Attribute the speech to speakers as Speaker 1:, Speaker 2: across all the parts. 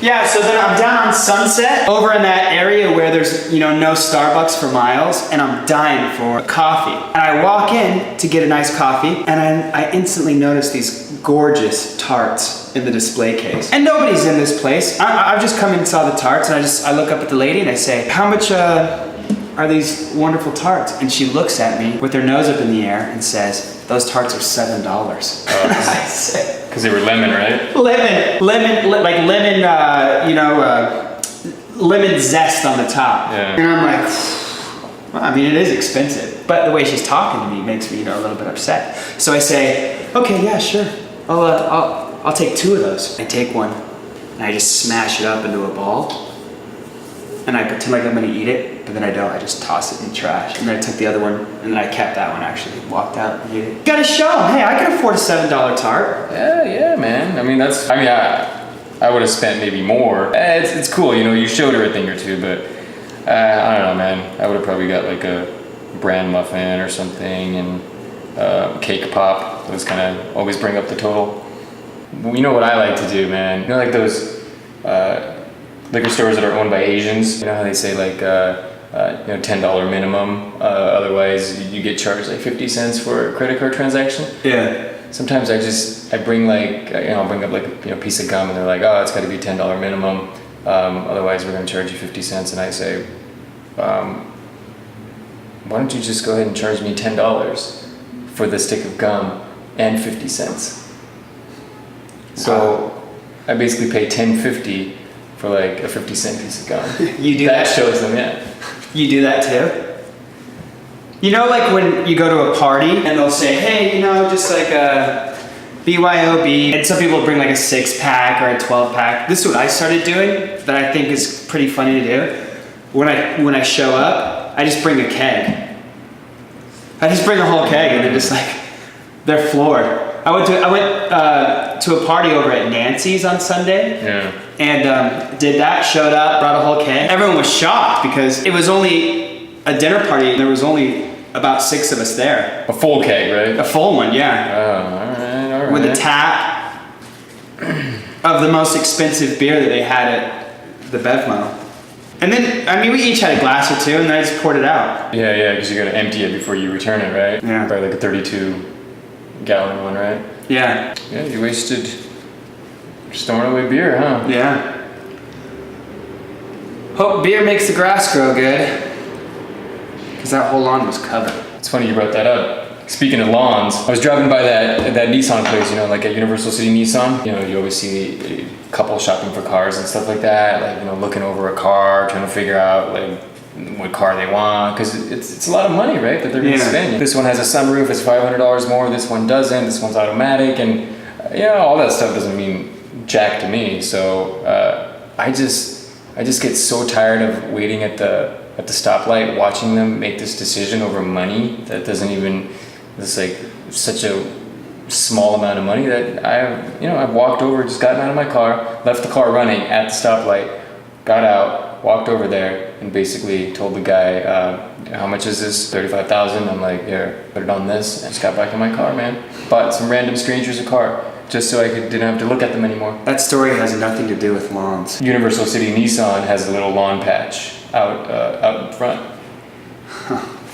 Speaker 1: Yeah, so then I'm down on Sunset, over in that area where there's, no Starbucks for miles, and I'm dying for a coffee. And I walk in to get a nice coffee, and I instantly notice these gorgeous tarts in the display case. And nobody's in this place. I've just come in and saw the tarts, and I look up at the lady and I say, how much are these wonderful tarts? And she looks at me with her nose up in the air and says, those tarts are $7. I said,
Speaker 2: because they were lemon, right?
Speaker 1: Lemon zest on the top.
Speaker 2: Yeah.
Speaker 1: And I'm like, well, I mean, it is expensive, but the way she's talking to me makes me, a little bit upset. So I say, okay, yeah, sure. I'll take 2 of those. I take one, and I just smash it up into a ball, and I pretend like I'm gonna eat it, but then I don't. I just toss it in the trash. And then I took the other one, and then I kept that one actually. Walked out and ate it. Gotta show them, hey, I can afford a $7 tart.
Speaker 2: Yeah, man. I mean, I would have spent maybe more. It's cool, you showed her a thing or two, but I don't know, man. I would have probably got like a bran muffin or something, and cake pop. Those kind of always bring up the total. You know what I like to do, man? Like those liquor stores that are owned by Asians. You know how they say like $10 minimum, otherwise you get charged like 50 cents for a credit card transaction.
Speaker 1: Yeah.
Speaker 2: Sometimes I bring like, I'll bring up like a piece of gum, and they're like, oh, it's got to be $10 minimum, otherwise we're going to charge you 50 cents. And I say, why don't you just go ahead and charge me $10 for the stick of gum and 50 cents? So I basically pay $10.50 for like a 50-cent piece of gum.
Speaker 1: You do that?
Speaker 2: That shows them, yeah.
Speaker 1: You do that too? Like when you go to a party and they'll say, hey, just like a BYOB. And some people bring like a 6-pack or a 12-pack. This is what I started doing that I think is pretty funny to do. When I show up, I just bring a keg. I just bring a whole keg, and they're just like, they're floored. I went to a party over at Nancy's on Sunday.
Speaker 2: Yeah.
Speaker 1: And did that, showed up, brought a whole keg. Everyone was shocked because it was only a dinner party, and there was only about 6 of us there.
Speaker 2: A full keg, right?
Speaker 1: A full one, yeah.
Speaker 2: Oh, all right.
Speaker 1: With a tap of the most expensive beer that they had at the Bevmo. And then, we each had a glass or two, and then I just poured it out.
Speaker 2: Yeah, because you gotta empty it before you return it, right?
Speaker 1: Yeah.
Speaker 2: Probably like a 32-gallon one, right?
Speaker 1: Yeah.
Speaker 2: Yeah, you wasted just throwing away beer, huh?
Speaker 1: Yeah. Hope beer makes the grass grow good. Because that whole lawn was covered.
Speaker 2: It's funny you brought that up. Speaking of lawns, I was driving by that Nissan place, like at Universal City Nissan. You always see a couple shopping for cars and stuff like that, like, looking over a car, trying to figure out like what car they want, because it's a lot of money, right, that they're going to spend. This one has a sunroof, it's $500 more, this one doesn't, this one's automatic, and all that stuff doesn't mean jack to me. So I just get so tired of waiting at the stoplight, watching them make this decision over money that doesn't even, it's like such a small amount of money that I've walked over, just gotten out of my car, left the car running at the stoplight, got out, walked over there, and basically told the guy, how much is this? $35,000. I'm like, here, put it on this. I just got back in my car, man. Bought some random strangers a car just so I didn't have to look at them anymore.
Speaker 1: That story has nothing to do with lawns.
Speaker 2: Universal City Nissan has a little lawn patch out in front.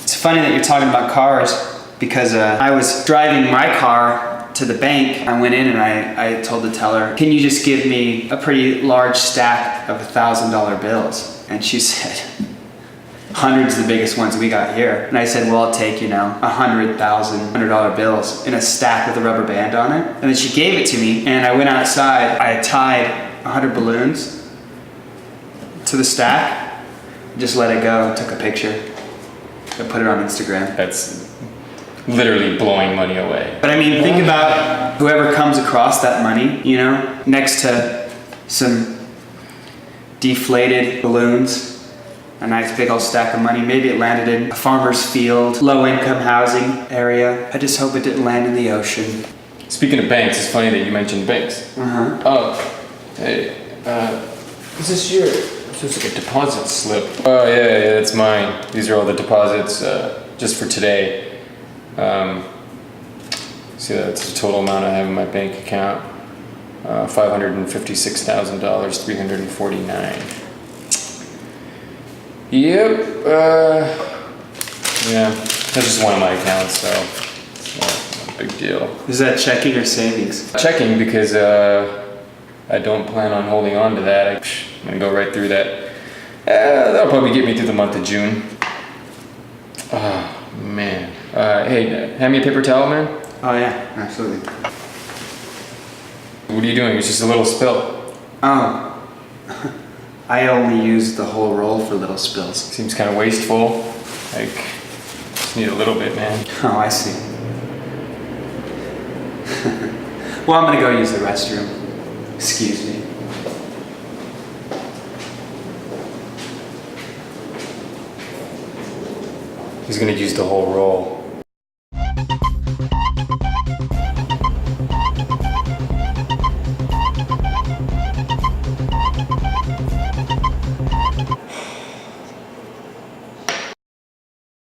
Speaker 1: It's funny that you're talking about cars, because I was driving my car to the bank. I went in and I told the teller, can you just give me a pretty large stack of $1,000 bills? And she said, hundreds of the biggest ones we got here. And I said, well, I'll take, $100,000 bills in a stack with a rubber band on it. And then she gave it to me, and I went outside. I tied 100 balloons to the stack, just let it go, took a picture, and put it on Instagram.
Speaker 2: That's literally blowing money away.
Speaker 1: But think about whoever comes across that money, next to some deflated balloons, a nice big old stack of money. Maybe it landed in a farmer's field, low-income housing area. I just hope it didn't land in the ocean.
Speaker 2: Speaking of banks, it's funny that you mentioned banks.
Speaker 1: Uh-huh.
Speaker 2: Oh, hey, is this your, this is like a deposit slip. Oh, yeah, that's mine. These are all the deposits just for today. See, that's the total amount I have in my bank account. $556,000, 349. Yep. Yeah, that's just one of my accounts, so it's not a big deal.
Speaker 1: Is that checking or savings?
Speaker 2: Checking because I don't plan on holding on to that. I'm gonna go right through that. That'll probably get me through the month of June. Oh man. Hey, hand me a paper towel, man.
Speaker 1: Oh yeah, absolutely.
Speaker 2: What are you doing? It's just a little spill.
Speaker 1: Oh. I only use the whole roll for little spills.
Speaker 2: Seems kind of wasteful. Like, just need a little bit, man.
Speaker 1: Oh, I see. Well, I'm gonna go use the restroom. Excuse me.
Speaker 2: He's gonna use the whole roll.